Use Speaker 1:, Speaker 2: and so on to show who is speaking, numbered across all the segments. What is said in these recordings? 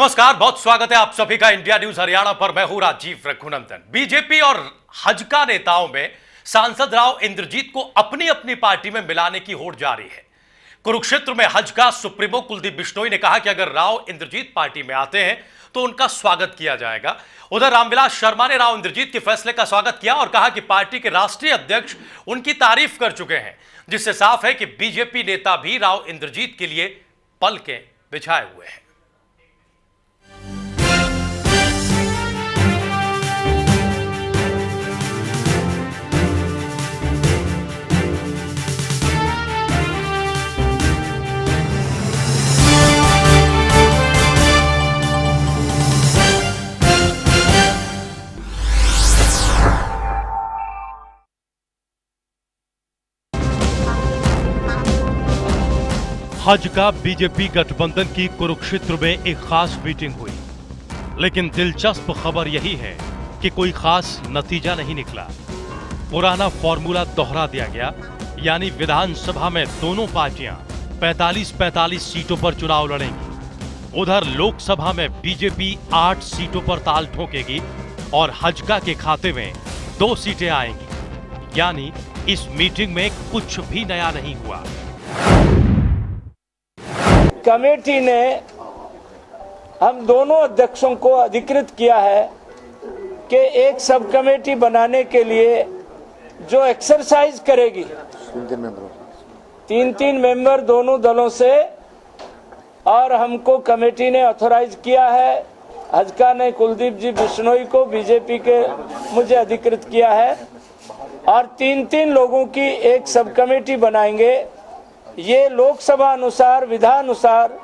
Speaker 1: नमस्कार, बहुत स्वागत है आप सभी का इंडिया न्यूज हरियाणा पर। मैं हूं राजीव रघुनंदन। बीजेपी और हजका नेताओं में सांसद राव इंद्रजीत को अपनी अपनी पार्टी में मिलाने की होड़ जारी है। कुरुक्षेत्र में हजका सुप्रीमो कुलदीप बिश्नोई ने कहा कि अगर राव इंद्रजीत पार्टी में आते हैं तो उनका स्वागत किया जाएगा। उधर रामविलास शर्मा ने राव इंद्रजीत के फैसले का स्वागत किया और कहा कि पार्टी के राष्ट्रीय अध्यक्ष उनकी तारीफ कर चुके हैं, जिससे साफ है कि बीजेपी नेता भी राव इंद्रजीत के लिए पलकें बिछाए हुए हैं। हजका बीजेपी गठबंधन की कुरुक्षेत्र में एक खास मीटिंग हुई, लेकिन दिलचस्प खबर यही है कि कोई खास नतीजा नहीं निकला। पुराना फॉर्मूला दोहरा दिया गया, यानी विधानसभा में दोनों पार्टियां 45-45 सीटों पर चुनाव लड़ेंगी। उधर लोकसभा में बीजेपी 8 सीटों पर ताल ठोकेगी और हजका के खाते में 2 सीटें आएंगी। यानी इस मीटिंग में कुछ भी नया नहीं हुआ।
Speaker 2: कमेटी ने हम दोनों अध्यक्षों को अधिकृत किया है कि एक सब कमेटी बनाने के लिए जो एक्सरसाइज करेगी, 3 मेंबर दोनों दलों से, और हमको कमेटी ने ऑथराइज किया है। हजका ने कुलदीप जी बिश्नोई को, बीजेपी के मुझे अधिकृत किया है, और 3 लोगों की एक सब कमेटी बनाएंगे। ये लोकसभा अनुसार, विधान अनुसार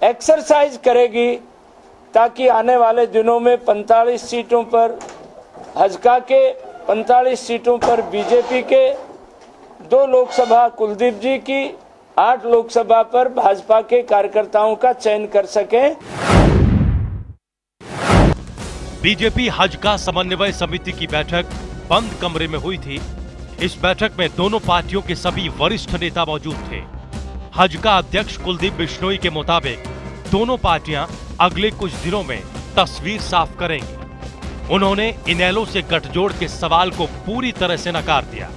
Speaker 2: एक्सरसाइज करेगी, ताकि आने वाले दिनों में 45 सीटों पर हजका के, 45 सीटों पर बीजेपी के, 2 लोकसभा कुलदीप जी की, 8 लोकसभा पर भाजपा के कार्यकर्ताओं का चयन कर सकें।
Speaker 1: बीजेपी हजका समन्वय समिति की बैठक बंद कमरे में हुई थी। इस बैठक में दोनों पार्टियों के सभी वरिष्ठ नेता मौजूद थे। हजका अध्यक्ष कुलदीप बिश्नोई के मुताबिक दोनों पार्टियां अगले कुछ दिनों में तस्वीर साफ करेंगी। उन्होंने इनेलो से गठजोड़ के सवाल को पूरी तरह से नकार दिया।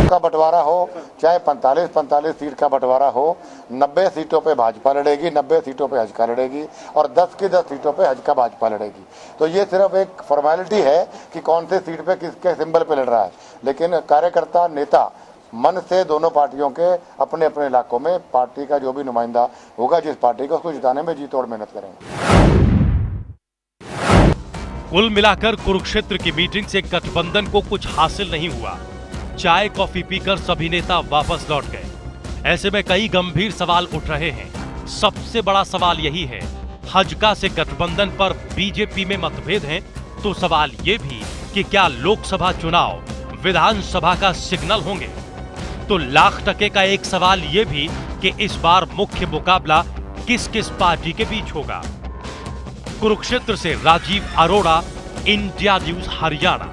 Speaker 3: का बंटवारा हो, चाहे 45-45 सीट का बंटवारा हो, 90 सीटों पे भाजपा लड़ेगी, 90 सीटों पे हजका लड़ेगी, और 10 की 10 सीटों पे हजका भाजपा लड़ेगी। तो ये सिर्फ एक फॉर्मेलिटी है कि कौन से सीट पे किसके सिंबल पे लड़ रहा है, लेकिन कार्यकर्ता नेता मन से दोनों पार्टियों के अपने अपने इलाकों में पार्टी का जो भी नुमाइंदा होगा जिस पार्टी को, उसको जिताने में जी तोड़ मेहनत करेंगे।
Speaker 1: कुल मिलाकर कुरुक्षेत्र की मीटिंग से गठबंधन को कुछ हासिल नहीं हुआ। चाय कॉफी पीकर सभी नेता वापस लौट गए। ऐसे में कई गंभीर सवाल उठ रहे हैं। सबसे बड़ा सवाल यही है, हजका से गठबंधन पर बीजेपी में मतभेद हैं, तो सवाल ये भी कि क्या लोकसभा चुनाव विधानसभा का सिग्नल होंगे। तो लाख टके का एक सवाल ये भी कि इस बार मुख्य मुकाबला किस किस पार्टी के बीच होगा। कुरुक्षेत्र से राजीव अरोड़ा, इंडिया न्यूज हरियाणा।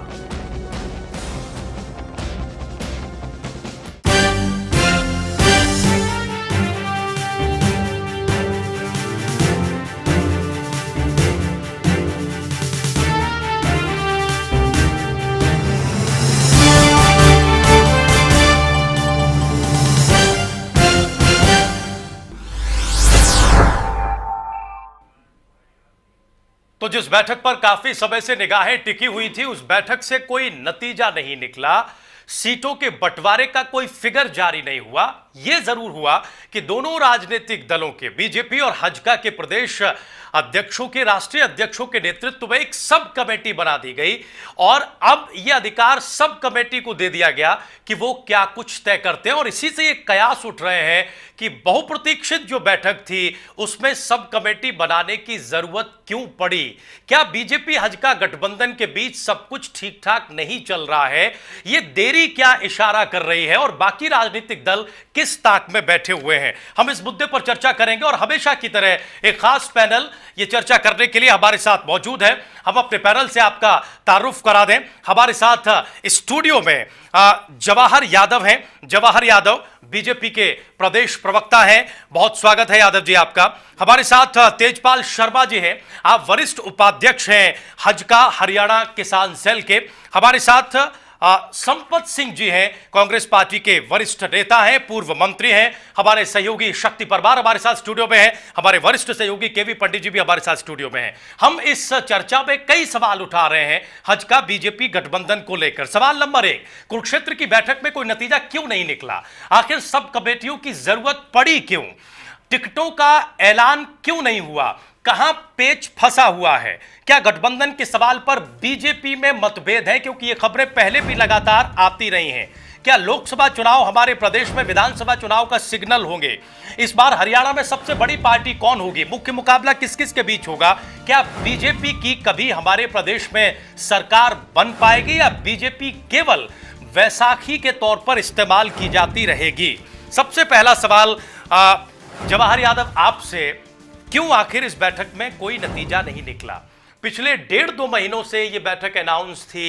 Speaker 1: तो जिस बैठक पर काफी समय से निगाहें टिकी हुई थी, उस बैठक से कोई नतीजा नहीं निकला। सीटों के बंटवारे का कोई फिगर जारी नहीं हुआ। यह जरूर हुआ कि दोनों राजनीतिक दलों के, बीजेपी और हजका के प्रदेश अध्यक्षों के, राष्ट्रीय अध्यक्षों के नेतृत्व में एक सब कमेटी बना दी गई, और अब यह अधिकार सब कमेटी को दे दिया गया कि वो क्या कुछ तय करते हैं। और इसी से ये कयास उठ रहे हैं कि बहुप्रतीक्षित जो बैठक थी उसमें सब कमेटी बनाने की जरूरत क्यों पड़ी। क्या बीजेपी हजका गठबंधन के बीच सब कुछ ठीक ठाक नहीं चल रहा है? ये देरी क्या इशारा कर रही है, और बाकी राजनीतिक दल किस ताक में बैठे हुए हैं, हम इस मुद्दे पर चर्चा करेंगे। और हमेशा की तरह एक खास पैनल ये चर्चा करने के लिए हमारे साथ मौजूद है। हम अपने पैनल से आपका तारुफ करा दें। हमारे साथ स्टूडियो में जवाहर यादव हैं। जवाहर यादव बीजेपी के प्रदेश प्रवक्ता हैं। बहुत स्वागत है यादव जी आपका। हमारे साथ तेजपाल शर्मा जी हैं, आप वरिष्ठ उपाध्यक्ष हैं हजका हरियाणा किसान सेल के। हमारे साथ संपत सिंह जी हैं, कांग्रेस पार्टी के वरिष्ठ नेता हैं, पूर्व मंत्री हैं। हमारे सहयोगी शक्ति परमार हमारे साथ स्टूडियो में हैं। हमारे वरिष्ठ सहयोगी केवी पंडित जी भी हमारे साथ स्टूडियो में हैं। हम इस चर्चा में कई सवाल उठा रहे हैं हजका बीजेपी गठबंधन को लेकर। सवाल नंबर 1, कुरुक्षेत्र की बैठक में कोई नतीजा क्यों नहीं निकला? आखिर सब कमेटियों की जरूरत पड़ी क्यों? टिकटों का ऐलान क्यों नहीं हुआ? कहां पेच फंसा हुआ है? क्या गठबंधन के सवाल पर बीजेपी में मतभेद है? क्योंकि ये खबरें पहले भी लगातार आती रही हैं। क्या लोकसभा चुनाव हमारे प्रदेश में विधानसभा चुनाव का सिग्नल होंगे? इस बार हरियाणा में सबसे बड़ी पार्टी कौन होगी? मुख्य मुकाबला किस किस के बीच होगा? क्या बीजेपी की कभी हमारे प्रदेश में सरकार बन पाएगी या बीजेपी केवल वैसाखी के तौर पर इस्तेमाल की जाती रहेगी? सबसे पहला सवाल जवाहर यादव आपसे, क्यों आखिर इस बैठक में कोई नतीजा नहीं निकला? पिछले 1.5-2 महीनों से यह बैठक अनाउंस थी।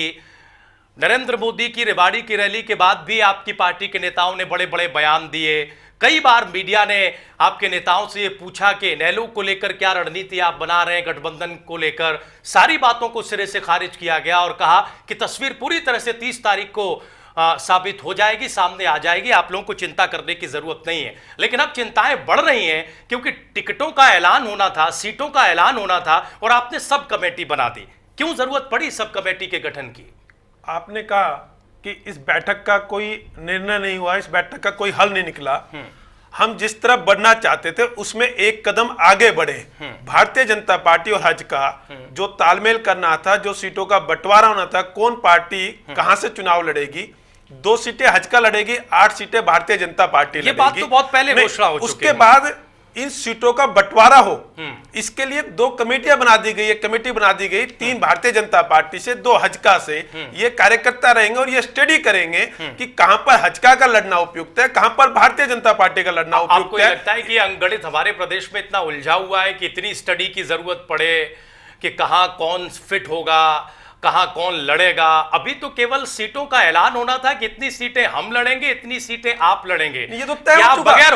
Speaker 1: नरेंद्र मोदी की रेवाड़ी की रैली के बाद भी आपकी पार्टी के नेताओं ने बड़े बड़े बयान दिए। कई बार मीडिया ने आपके नेताओं से ये पूछा कि इनेलो को लेकर क्या रणनीति आप बना रहे हैं, गठबंधन को लेकर। सारी बातों को सिरे से खारिज किया गया और कहा कि तस्वीर पूरी तरह से 30 तारीख को साबित हो जाएगी, सामने आ जाएगी, आप लोगों को चिंता करने की जरूरत नहीं है। लेकिन अब चिंताएं बढ़ रही हैं क्योंकि टिकटों का ऐलान होना था, सीटों का ऐलान होना था और आपने सब कमेटी बना दी। क्यों जरूरत पड़ी सब कमेटी के गठन की?
Speaker 4: आपने कहा कि इस बैठक का कोई निर्णय नहीं हुआ, इस बैठक का कोई हल नहीं निकला। हम जिस तरफ बढ़ना चाहते थे उसमें एक कदम आगे बढ़े। भारतीय जनता पार्टी और हज का जो तालमेल करना था, जो सीटों का बंटवारा होना था, कौन पार्टी कहां से चुनाव लड़ेगी, 2 सीटें हज का लड़ेगी, 8 सीटें भारतीय जनता पार्टी लड़ेगी।
Speaker 1: ये बात तो बहुत पहले घोषणा हो चुकी है।
Speaker 4: उसके बाद इन सीटों का बंटवारा हो, इसके लिए 2 कमेटियां बना दी गई। एक कमेटी बना दी गई 3 भारतीय जनता पार्टी से, 2 हजका से। ये कार्यकर्ता रहेंगे और ये स्टडी करेंगे कि कहां पर हजका का लड़ना उपयुक्त है, कहां पर भारतीय जनता पार्टी का लड़ना उपयुक्त है।
Speaker 1: आपको लगता है कि अंगणित हमारे प्रदेश में इतना उलझा हुआ है कि इतनी स्टडी की जरूरत पड़े कि कहां कौन फिट होगा, कहां कौन लड़ेगा? अभी तो केवल सीटों का ऐलान होना था कि इतनी सीटें हम लड़ेंगे, इतनी सीटें आप लड़ेंगे।
Speaker 4: ये तो तय हो चुका।
Speaker 1: बगैर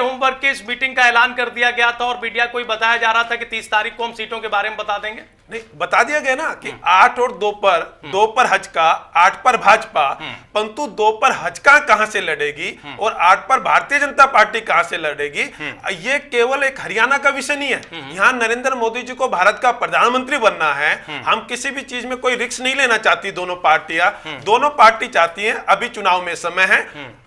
Speaker 1: होमवर्क के इस मीटिंग का ऐलान कर दिया गया था और मीडिया को बताया जा रहा था कि 30 तारीख को हम सीटों के बारे में बता देंगे?
Speaker 4: नहीं, बता दिया गया ना कि 8 और 2 पर हजका, 8 पर भाजपा, परंतु 2 पर हजका कहां से लड़ेगी और 8 पर भारतीय जनता पार्टी कहां से लड़ेगी, ये केवल एक हरियाणा का विषय नहीं है। यहां नरेंद्र मोदी जी को भारत का प्रधानमंत्री बनना है। हम किसी भी चीज में कोई रिस्क नहीं लेना चाहती दोनों पार्टियां। दोनों पार्टी चाहती हैं अभी चुनाव में समय है,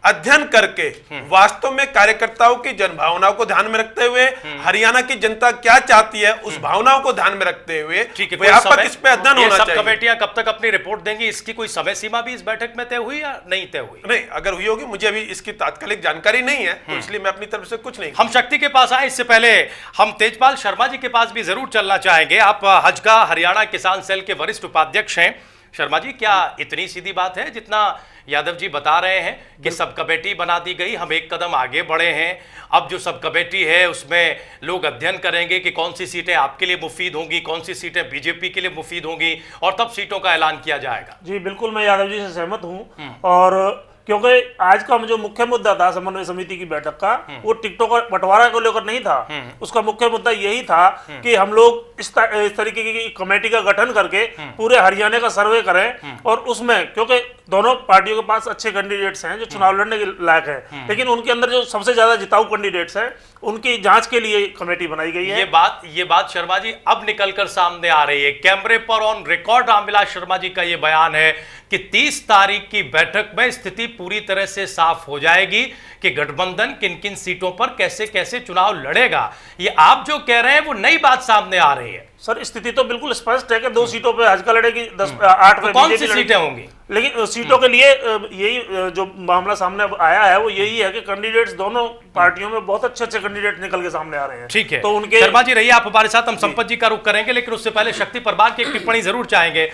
Speaker 4: अध्ययन करके वास्तव में कार्यकर्ताओं की जनभावनाओं को ध्यान में रखते हुए, हरियाणा की जनता क्या चाहती है उस भावनाओं को ध्यान में रखते हुए
Speaker 1: ठीक है,
Speaker 4: इस पे अध्ययन होना चाहिए।
Speaker 1: सब कमेटियां कब तक अपनी रिपोर्ट देंगी, इसकी कोई समय सीमा भी इस बैठक में तय हुई या नहीं तय हुई?
Speaker 4: नहीं, अगर हुई होगी, मुझे अभी इसकी तात्कालिक जानकारी नहीं है, तो इसलिए मैं अपनी तरफ से कुछ नहीं।
Speaker 1: हम शक्ति के पास आए इससे पहले हम तेजपाल शर्मा जी के पास भी जरूर चलना चाहेंगे। आप हजका हरियाणा किसान सेल के वरिष्ठ उपाध्यक्ष हैं। शर्मा जी, क्या इतनी सीधी बात है जितना यादव जी बता रहे हैं कि सब कमेटी बना दी गई, हम एक कदम आगे बढ़े हैं, अब जो सब कमेटी है उसमें लोग अध्ययन करेंगे कि कौन सी सीटें आपके लिए मुफीद होंगी, कौन सी सीटें बीजेपी के लिए मुफीद होंगी और तब सीटों का ऐलान किया जाएगा?
Speaker 5: जी बिल्कुल, मैं यादव जी से सहमत हूं। और क्योंकि आज का जो मुख्य मुद्दा था समन्वय समिति की बैठक का, वो टिकटों का बंटवारा को लेकर नहीं था। उसका मुख्य मुद्दा यही था कि हम लोग इस तरीके की कमेटी का गठन करके पूरे हरियाणा का सर्वे करें और उसमें, क्योंकि दोनों पार्टियों के पास अच्छे कैंडिडेट्स हैं जो चुनाव लड़ने के लायक है, लेकिन उनके अंदर जो सबसे ज्यादा जिताऊ कैंडिडेट्स हैं उनकी जांच के लिए कमेटी बनाई गई है।
Speaker 1: ये बात शर्मा जी अब निकलकर सामने आ रही है। कैमरे पर ऑन रिकॉर्ड रामविलास शर्मा जी का ये बयान है कि 30 तारीख की बैठक में स्थिति पूरी तरह से साफ हो जाएगी कि गठबंधन किन किन सीटों पर कैसे कैसे चुनाव लड़ेगा। ये आप जो कह रहे हैं वो नई बात सामने आ रही है।
Speaker 5: सर, स्थिति तो बिल्कुल स्पष्ट है कि 2 सीटों पे हजका लड़ेगी, 8 पे
Speaker 1: कौन सी सीटें होंगी?
Speaker 5: लेकिन सीटों के लिए यही जो मामला सामने आया है वो यही है कि कैंडिडेट्स दोनों पार्टियों में बहुत अच्छे कैंडिडेट निकल के सामने आ रहे हैं।
Speaker 1: ठीक है,
Speaker 5: तो उनके
Speaker 1: शर्मा जी रहिए आप हमारे साथ, हम संपत जी का रुख करेंगे, लेकिन उससे पहले शक्ति परमार की एक टिप्पणी जरूर चाहेंगे।